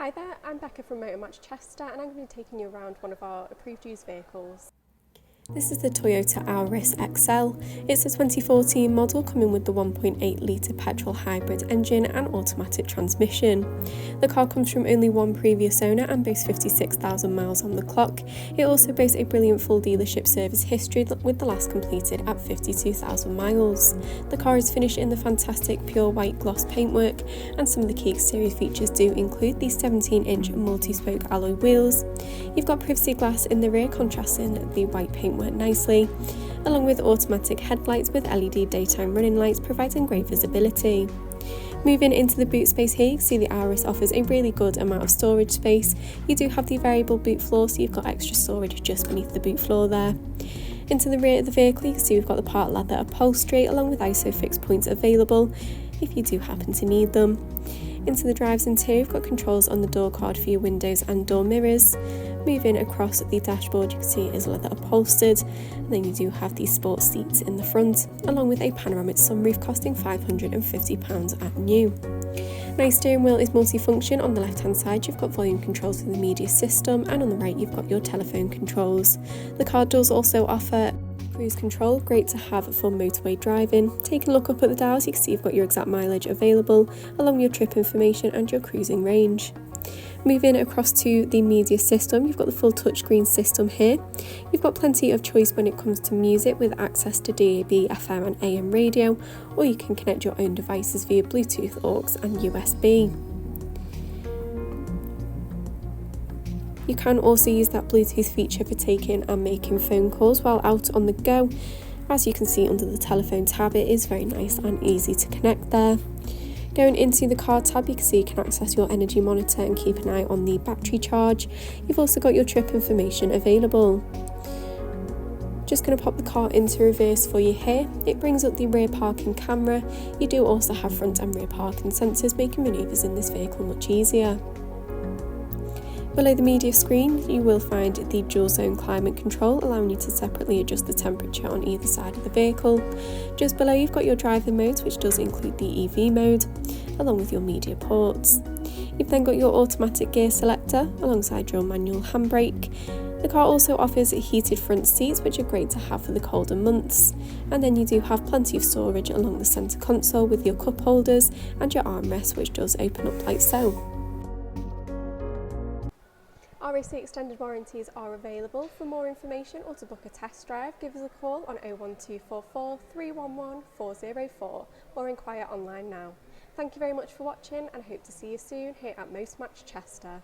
Hi there, I'm Becca from Motor Match Chester and I'm going to be taking you around one of our approved used vehicles. This is the Toyota Auris XL. It's a 2014 model coming with the 1.8 litre petrol hybrid engine and automatic transmission. The car comes from only one previous owner and boasts 56,000 miles on the clock. It also boasts a brilliant full dealership service history with the last completed at 52,000 miles. The car is finished in the fantastic pure white gloss paintwork, and some of the key exterior features do include the 17-inch multi-spoke alloy wheels. You've got privacy glass in the rear contrasting the white paintwork nicely, along with automatic headlights with LED daytime running lights providing great visibility. Moving into the boot space here, you can see the Auris offers a really good amount of storage space. You do have the variable boot floor, so you've got extra storage just beneath the boot floor there. Into the rear of the vehicle, you can see we've got the part leather upholstery along with ISO fixed points available if you do happen to need them. Into the driver's interior, you've got controls on the door card for your windows and door mirrors. Moving across the dashboard, you can see it is leather upholstered, and then you do have these sports seats in the front, along with a panoramic sunroof costing £550 at new. Now, your steering wheel is multifunction. On the left hand side you've got volume controls for the media system, and on the right you've got your telephone controls. The car does also offer cruise control, great to have for motorway driving. Taking a look up at the dials, you can see you've got your exact mileage available, along with your trip information and your cruising range. Moving across to the media system, you've got the full touchscreen system here. You've got plenty of choice when it comes to music with access to DAB, FM and AM radio, or you can connect your own devices via Bluetooth, aux and USB. You can also use that Bluetooth feature for taking and making phone calls while out on the go. As you can see under the telephone tab, it is very nice and easy to connect there. Going into the car tab, you can see you can access your energy monitor and keep an eye on the battery charge. You've also got your trip information available. Just going to pop the car into reverse for you here. It brings up the rear parking camera. You do also have front and rear parking sensors, making manoeuvres in this vehicle much easier. Below the media screen, you will find the dual zone climate control, allowing you to separately adjust the temperature on either side of the vehicle. Just below, you've got your driving modes, which does include the EV mode, along with your media ports. You've then got your automatic gear selector alongside your manual handbrake. The car also offers heated front seats, which are great to have for the colder months. And then you do have plenty of storage along the centre console with your cup holders and your armrest, which does open up like so. RAC extended warranties are available. For more information or to book a test drive, give us a call on 01244 311 404 or inquire online now. Thank you very much for watching, and I hope to see you soon here at Motor Match Chester.